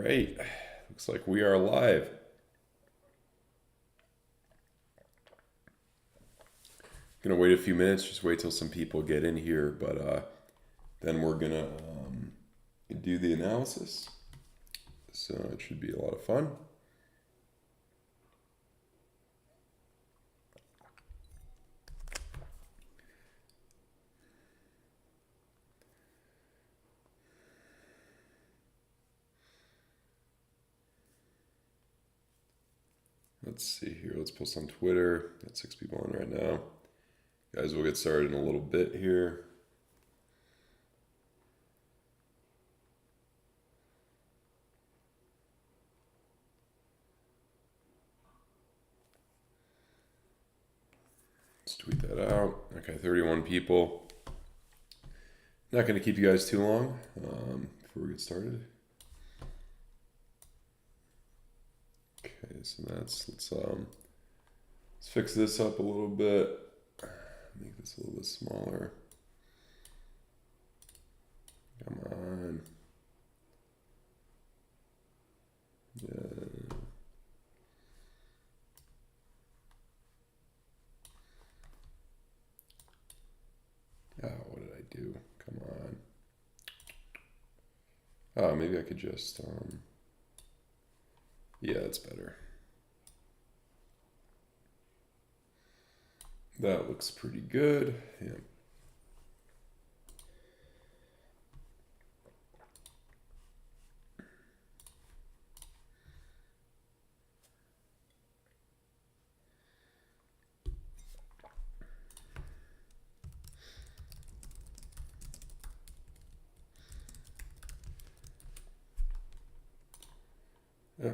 right, looks like we are live. Gonna wait a few minutes, just wait till some people get in here, but then we're gonna do the analysis. So it should be a lot of fun. Let's see here. Let's post on Twitter. Got 6 people on right now. Guys, we'll get started in a little bit here. Let's tweet that out. Okay, 31 people. Not going to keep you guys too long before we get started. Okay, so let's fix this up a little bit. Make this a little bit smaller. Come on. Yeah. Oh, what did I do? Come on. Oh, maybe I could just, yeah, that's better. That looks pretty good. Yeah. Yeah.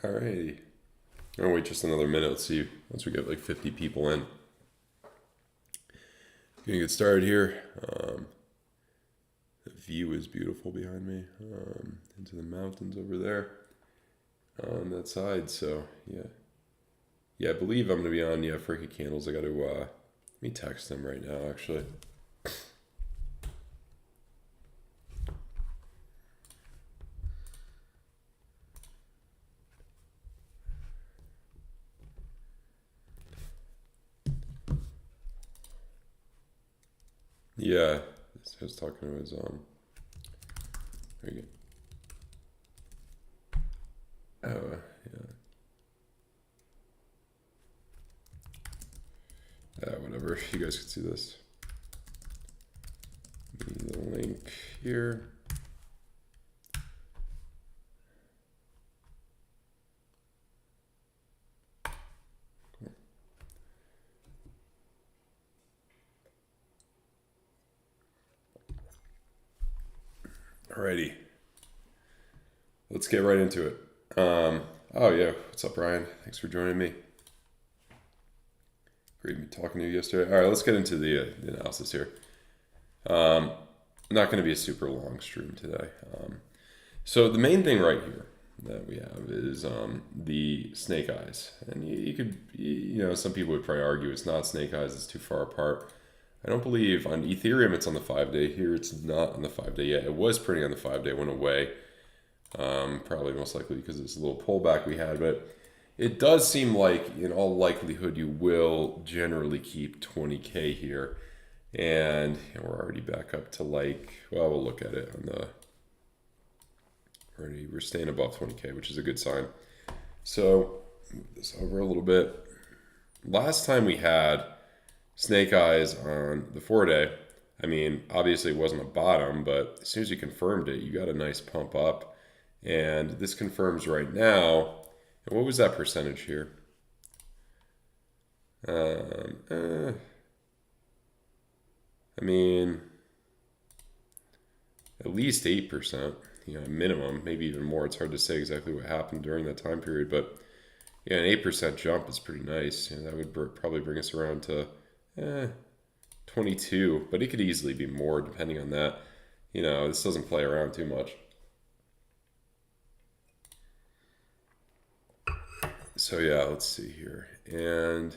Alrighty. I'll wait just another minute. Let's see once we get like 50 people in. Gonna get started here. The view is beautiful behind me, into the mountains over there on that side. So yeah, I believe I'm gonna be on Freaky Candles. I gotta let me text them right now actually. Yeah, I was talking to his there you go. Oh yeah. Whatever. You guys can see this. The link here. Alrighty, let's get right into it. Oh yeah, what's up, Ryan? Thanks for joining me. Great talking to you yesterday. All right, let's get into the analysis here. Not going to be a super long stream today. So the main thing right here that we have is the snake eyes, and you could, some people would probably argue it's not snake eyes; it's too far apart. I don't believe on Ethereum it's on the 5-day. Here it's not on the 5-day yet. It was printing on the 5-day, went away. Probably most likely because it's a little pullback we had, but it does seem like in all likelihood you will generally keep 20K here. And we're already back up to we'll look at it on we're staying above 20K, which is a good sign. So move this over a little bit. Last time we had snake eyes on the 4-day, I mean, obviously it wasn't a bottom, but as soon as you confirmed it, you got a nice pump up. And this confirms right now. And what was that percentage here? I mean, at least 8%, minimum, maybe even more. It's hard to say exactly what happened during that time period, but yeah, an 8% jump is pretty nice. That would probably bring us around to 22, but it could easily be more depending on that. This doesn't play around too much. So yeah, let's see here. And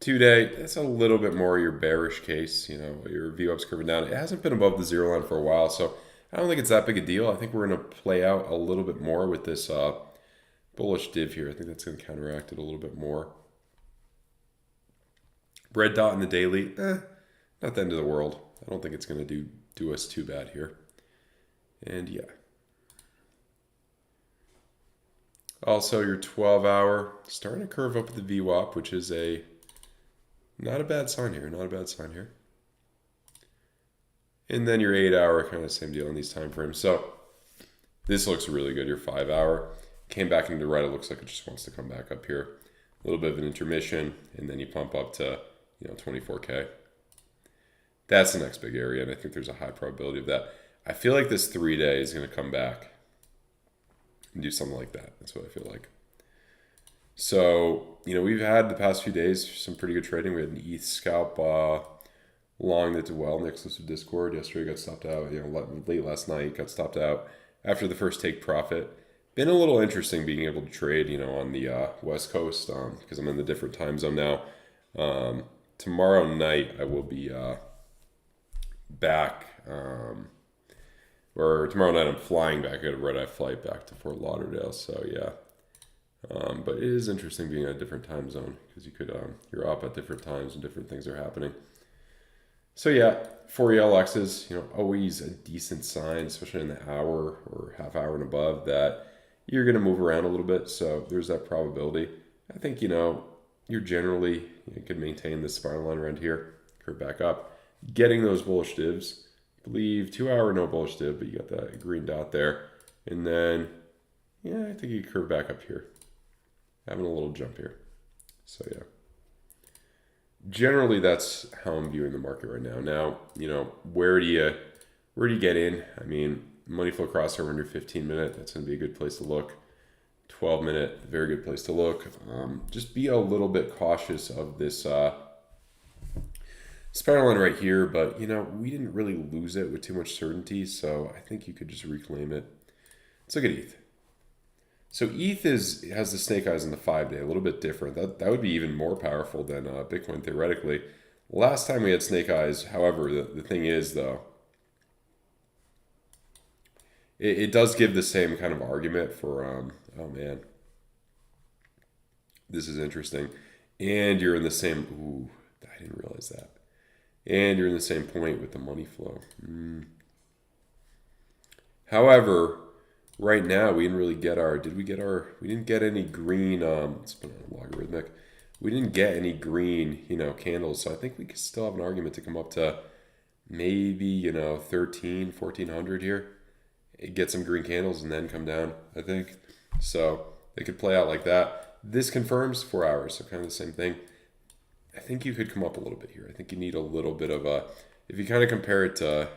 2-day, that's a little bit more your bearish case. You know, your VWAP's curving down. It hasn't been above the zero line for a while, so I don't think it's that big a deal. I think we're going to play out a little bit more with this bullish div here. I think that's going to counteract it a little bit more. Red dot in the daily, not the end of the world. I don't think it's going to do us too bad here. And yeah. Also, your 12-hour starting to curve up with the VWAP, which is not a bad sign here. Not a bad sign here. And then your 8-hour, kind of same deal in these time frames. So this looks really good. Your 5-hour came back into the red. It looks like it just wants to come back up here. A little bit of an intermission, and then you pump up to 24K. That's the next big area, and I think there's a high probability of that. I feel like this 3-day is going to come back and do something like that. That's what I feel like. So, we've had the past few days some pretty good trading. We had an ETH scalp long that did well in the exclusive Discord. Yesterday got stopped out. Late last night got stopped out after the first take profit. Been a little interesting being able to trade, on the West Coast because I'm in the different time zone now. Tomorrow night I will be back, or tomorrow night I'm flying back. I got a red-eye flight back to Fort Lauderdale. So yeah. But it is interesting being in a different time zone because you're up at different times and different things are happening. So yeah, 4 ELXs, always a decent sign, especially in the hour or half hour and above, that you're going to move around a little bit. So there's that probability. I think, you're generally, you could maintain this spiral line around here, curve back up, getting those bullish divs. I believe 2-hour no bullish div, but you got that green dot there. And then, yeah, I think you curve back up here. Having a little jump here. So yeah. Generally, that's how I'm viewing the market right now. Now, where do you get in? I mean, money flow crossover under 15-minute, that's going to be a good place to look. 12-minute, very good place to look. Just be a little bit cautious of this spiral line right here, but we didn't really lose it with too much certainty, so I think you could just reclaim it. Let's look at ETH. So ETH has the snake eyes in the 5-day, a little bit different. That would be even more powerful than Bitcoin theoretically. Last time we had snake eyes, however, the thing is though, it does give the same kind of argument for, oh man, this is interesting. And you're in the same, ooh, I didn't realize that. And you're in the same point with the money flow. However, right now, we didn't really get we didn't get any green, it's been logarithmic. We didn't get any green, candles. So I think we could still have an argument to come up to maybe, 1400 here. Get some green candles and then come down, I think. So they could play out like that. This confirms 4 hours, so kind of the same thing. I think you could come up a little bit here. I think you need a little bit of if you kind of compare it to,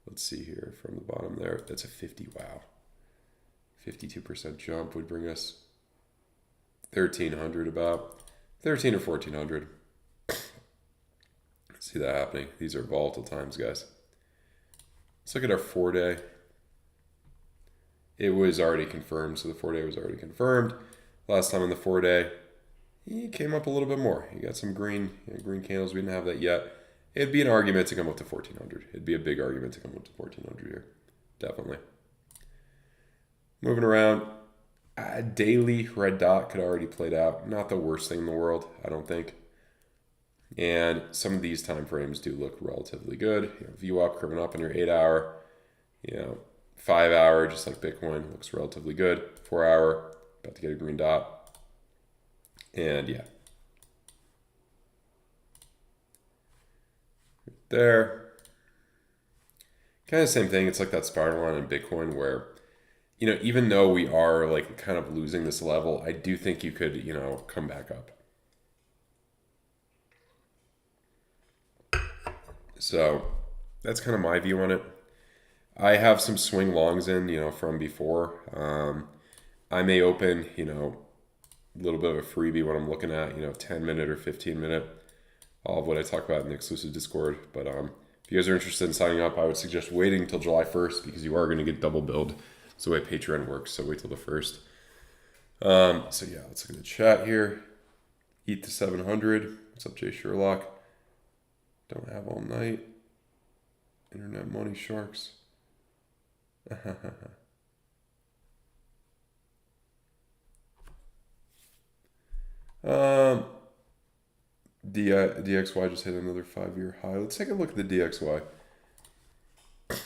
let's see here from the bottom there, that's a 50, wow. 52% jump would bring us 1,300 about. 1,300 or 1,400. See that happening. These are volatile times, guys. Let's look at our 4-day. It was already confirmed, so the 4-day was already confirmed. Last time on the 4-day, he came up a little bit more. You got some green candles. We didn't have that yet. It'd be an argument to come up to 1,400. It'd be a big argument to come up to 1,400 here. Definitely. Moving around, daily red dot could already played out. Not the worst thing in the world, I don't think. And some of these time frames do look relatively good. VWAP curving up on your 8-hour. 5-hour, just like Bitcoin, looks relatively good. 4-hour, about to get a green dot. And yeah. Right there. Kind of the same thing. It's like that spiral line in Bitcoin where even though we are like kind of losing this level, I do think you could, come back up. So that's kind of my view on it. I have some swing longs in, from before. I may open, a little bit of a freebie when I'm looking at, 10-minute or 15-minute. All of what I talk about in the exclusive Discord. But if you guys are interested in signing up, I would suggest waiting until July 1st because you are going to get double billed. That's the way Patreon works, so wait till the 1st. So yeah, let's look at the chat here. ETH to 700. What's up, Jay Sherlock? Don't have all night. Internet money sharks. DXY just hit another 5-year high. Let's take a look at the DXY. Let's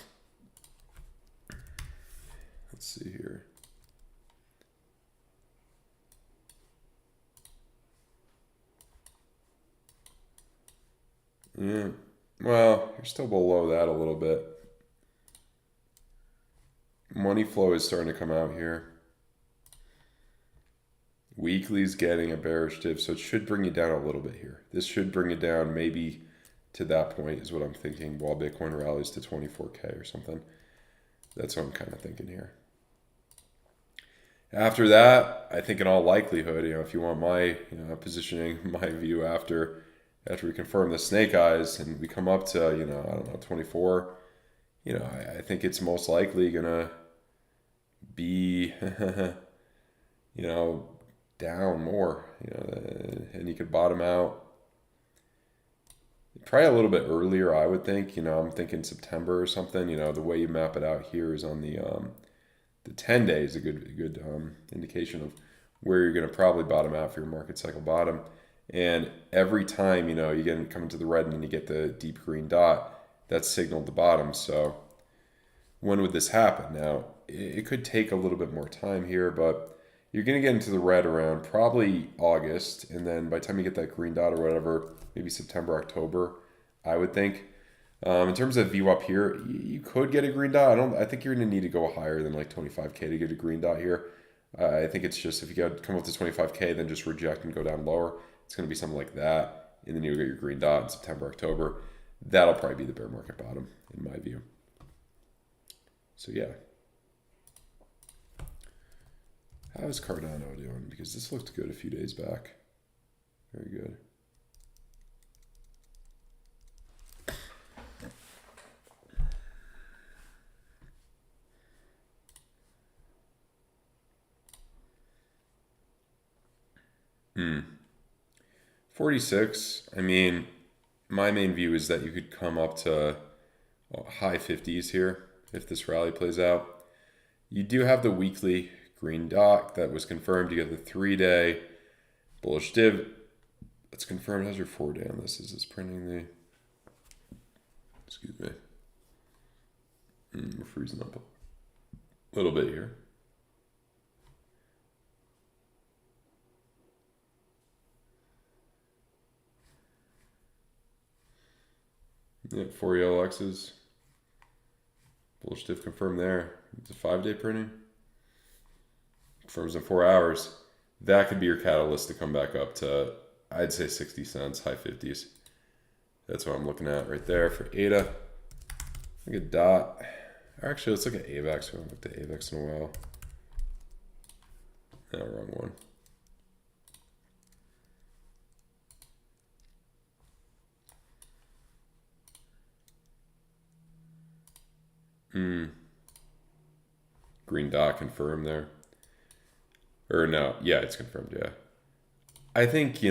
see here. Yeah, well, you're still below that a little bit. Money flow is starting to come out here. Weekly's getting a bearish div, so it should bring you down a little bit here. This should bring it down maybe to that point is what I'm thinking, while Bitcoin rallies to 24K or something. That's what I'm kind of thinking here. After that, I think in all likelihood, if you want my positioning, my view after we confirm the snake eyes and we come up to, I don't know, 24, I think it's most likely gonna be, down more, and you could bottom out probably a little bit earlier, I would think. I'm thinking September or something. The way you map it out here is on the 10 days, a good indication of where you're going to probably bottom out for your market cycle bottom. And every time, you come into the red and then you get the deep green dot, that's signaled the bottom. So when would this happen? Now, it could take a little bit more time here, but you're going to get into the red around probably August. And then by the time you get that green dot or whatever, maybe September, October, I would think. In terms of VWAP here, you could get a green dot. I think you're going to need to go higher than like 25K to get a green dot here. I think it's just if you come up to 25K, then just reject and go down lower. It's going to be something like that. And then you'll get your green dot in September, October. That'll probably be the bear market bottom, in my view. So yeah. How is Cardano doing? Because this looked good a few days back. Very good. Hmm. 46. I mean, my main view is that you could come up to high 50s here if this rally plays out. You do have the weekly green dot that was confirmed. You get the 3-day bullish div that's confirmed. How's your 4-day on this? Is this printing the... Excuse me. We're freezing up a little bit here. Yep, 4 ELXs. Bullish div confirmed there. It's a 5-day printing. Confirms in 4 hours. That could be your catalyst to come back up to, I'd say 60 cents, high 50s. That's what I'm looking at right there for ADA. Look at DOT. Actually, let's look at AVAX. We haven't looked at AVAX in a while. No, wrong one. Green dot confirmed there. Or no, yeah, it's confirmed, yeah. I think,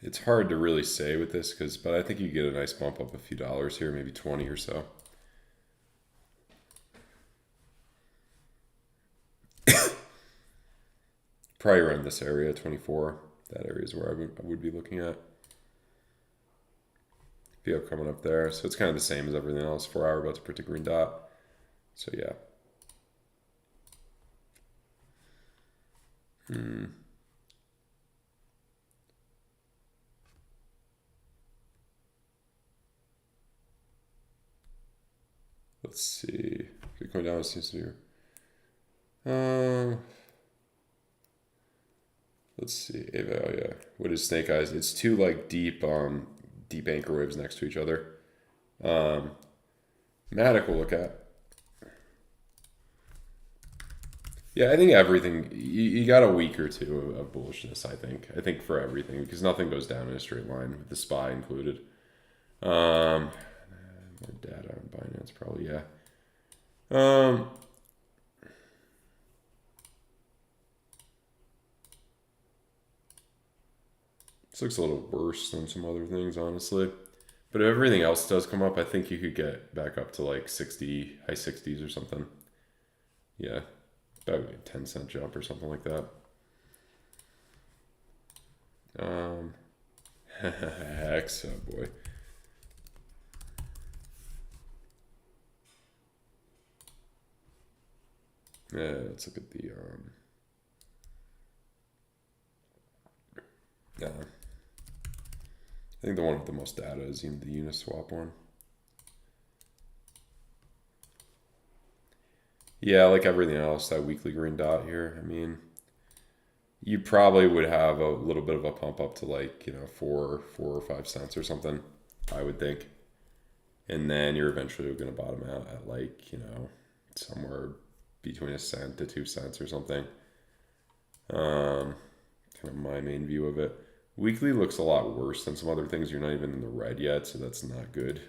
it's hard to really say with this, but I think you get a nice bump up a few dollars here, maybe 20 or so. Probably around this area, 24. That area is where I would be looking at. VO coming up there. So it's kind of the same as everything else. 4 hour about to print a green dot. So yeah. Let's see. Bitcoin down seems to be. Let's see. Oh yeah. What is Snake Eyes? It's two like deep anchor waves next to each other. Matic we'll look at. Yeah, I think everything, you got a week or two of bullishness, I think for everything, because nothing goes down in a straight line, with the SPY included. More data on Binance, probably, yeah. This looks a little worse than some other things, honestly. But if everything else does come up, I think you could get back up to like 60, high 60s or something. Yeah, about a 10-cent jump or something like that. Hex, oh boy. Yeah, let's look at the yeah. I think the one with the most data is even the Uniswap one. Yeah, like everything else, that weekly green dot here, I mean, you probably would have a little bit of a pump up to like, you know, 4 or 5 cents or something, I would think. And then you're eventually going to bottom out at like, you know, somewhere between 1 cent to 2 cents or something. Kind of my main view of it. Weekly looks a lot worse than some other things. You're not even in the red yet, so that's not good.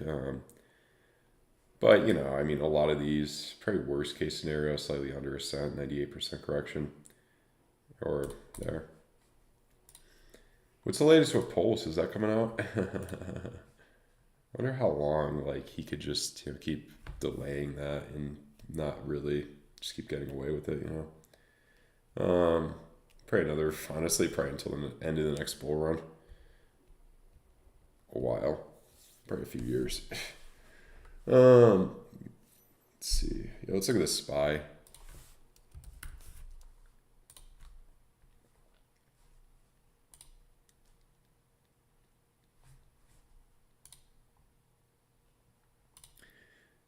But, you know, I mean, a lot of these, probably worst case scenario, slightly under 1 cent, 98% correction. Or there. What's the latest with Pulse? Is that coming out? I wonder how long, like, he could just, you know, keep delaying that and not really just keep getting away with it, you know? Probably another, honestly, probably until the end of the next bull run. A while. Probably a few years. Let's see. Yeah, let's look at the SPY.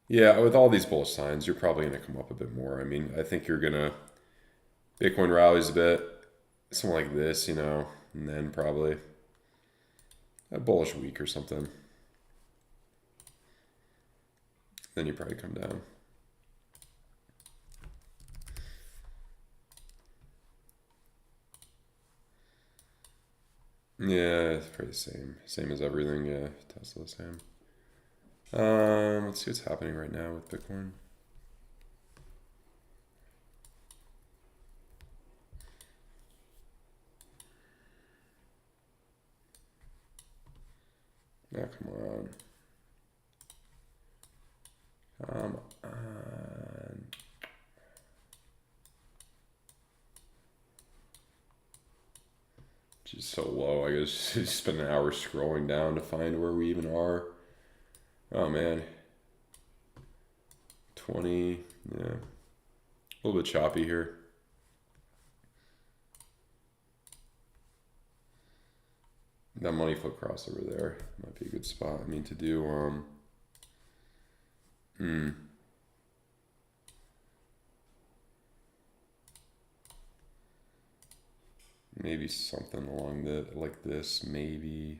Yeah, with all these bullish signs, you're probably going to come up a bit more. I mean, I think you're going to, Bitcoin rallies a bit, something like this, you know, and then probably a bullish week or something. Then you probably come down. Yeah, it's pretty the same. Same as everything, yeah. Tesla the same. Let's see what's happening right now with Bitcoin. Yeah, come on. Come on. Just so low. I guess just spend an hour scrolling down to find where we even are. Oh man. 20, yeah. A little bit choppy here. That money flow crossover there might be a good spot. I mean, to do, maybe something along the, like this, maybe.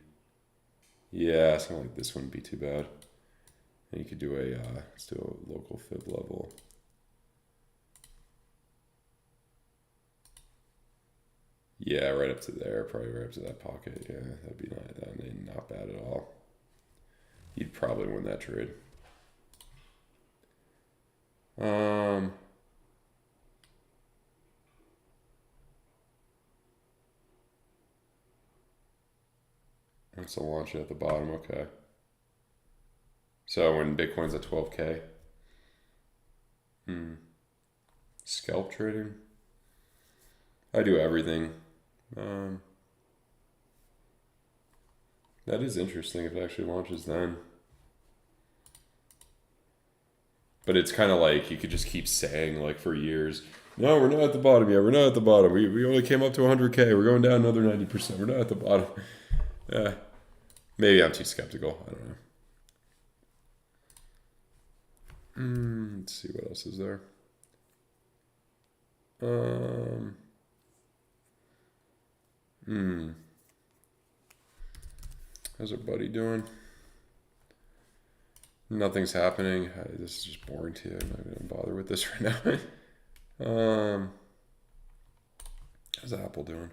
Yeah, something like this wouldn't be too bad. And you could do a, let's do a local fib level. Yeah, right up to there, probably right up to that pocket. Yeah, that'd be not bad at all. You'd probably win that trade. That's a launch at the bottom, okay. So when Bitcoin's at 12K. Scalp trading. I do everything. That is interesting if it actually launches then. But it's kind of like you could just keep saying like for years, no, we're not at the bottom yet. We're not at the bottom. We only came up to 100K. We're going down another 90%. We're not at the bottom. Yeah. Maybe I'm too skeptical. I don't know. Let's see what else is there. How's our buddy doing? Nothing's happening. This is just boring too. I'm not gonna bother with this right now. How's Apple doing?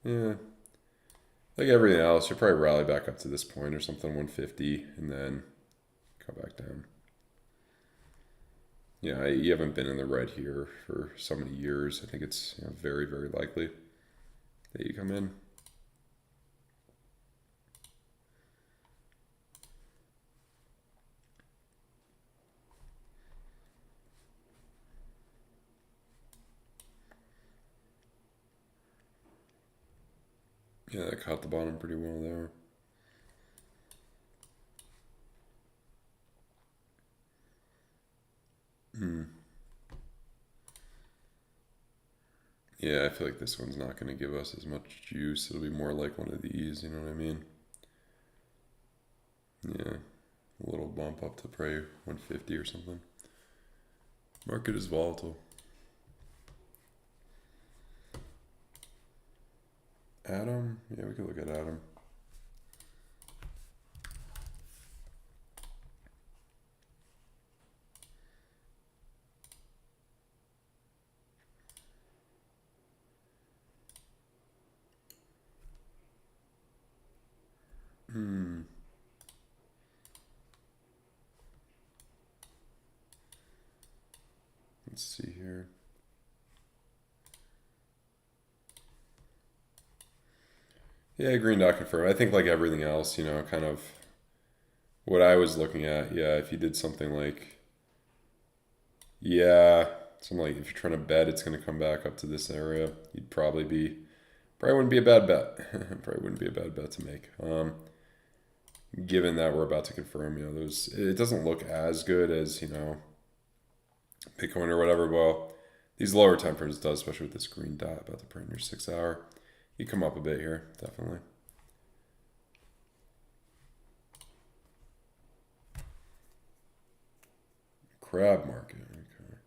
Yeah. Like everything else, you'll probably rally back up to this point or something, 150, and then come back down. Yeah, you haven't been in the red here for so many years. I think it's very, very likely that you come in. Yeah, that caught the bottom pretty well there. Yeah, I feel like this one's not going to give us as much juice. It'll be more like one of these, you know what I mean? Yeah, a little bump up to probably 150 or something. Market is volatile. Atom? Yeah, we could look at Atom. Let's see here. Yeah, green dot confirmed. I think like everything else, kind of what I was looking at. Yeah, if you did something like, yeah, something like if you're trying to bet it's going to come back up to this area, you'd probably wouldn't be a bad bet. Probably wouldn't be a bad bet to make. Given that we're about to confirm, it doesn't look as good as, Bitcoin or whatever. Well, these lower time frames does, especially with this green dot about to print your 6 hour. You come up a bit here, definitely. Crab market. Okay.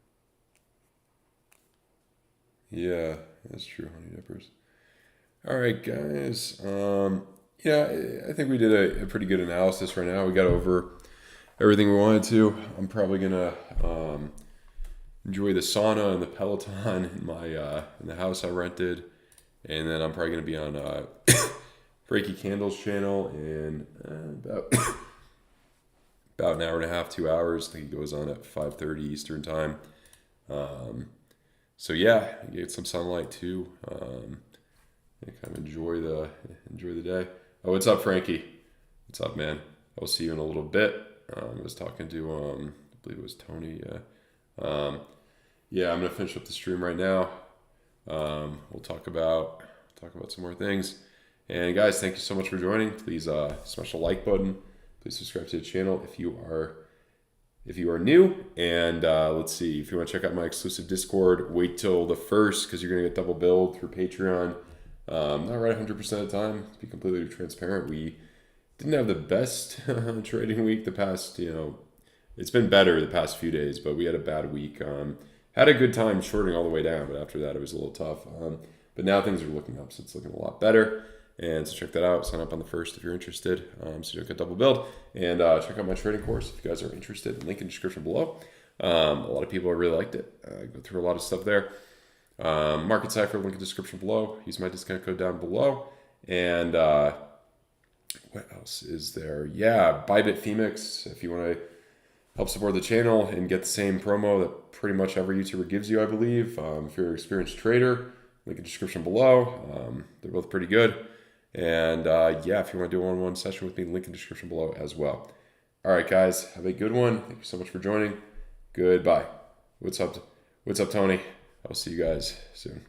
Yeah, that's true, honey dippers. All right, guys. Yeah, I think we did a pretty good analysis right now. We got over everything we wanted to. I'm probably gonna enjoy the sauna and the Peloton in my in the house I rented, and then I'm probably gonna be on Breaky Candle's channel in about an hour and a half, 2 hours. I think he goes on at 5:30 Eastern time. So yeah, you get some sunlight too. Kind of enjoy the day. Oh, what's up, Frankie? What's up, man? I'll see you in a little bit. I was talking to I believe it was Tony. Yeah, I'm gonna finish up the stream right now. We'll talk about some more things. And guys, thank you so much for joining. Please smash the like button. Please subscribe to the channel if you are new. And let's see, if you want to check out my exclusive Discord, wait till the 1st because you're gonna get double billed through Patreon. Not right 100% of the time, to be completely transparent. We didn't have the best trading week the past, it's been better the past few days, but we had a bad week. Had a good time shorting all the way down, but after that it was a little tough. But now things are looking up, so it's looking a lot better. And so check that out. Sign up on the 1st if you're interested, so you don't get double billed. And check out my trading course if you guys are interested. Link in the description below. A lot of people really liked it. I go through a lot of stuff there. Market Cipher, link in the description below. Use my discount code down below. And what else is there? Yeah, BITGET Phoenix if you want to help support the channel and get the same promo that pretty much every YouTuber gives you, I believe. If you're an experienced trader, link in the description below. They're both pretty good. And yeah, if you want to do a one-on-one session with me, link in the description below as well. All right, guys, have a good one. Thank you so much for joining. Goodbye. What's up, Tony? I'll see you guys soon.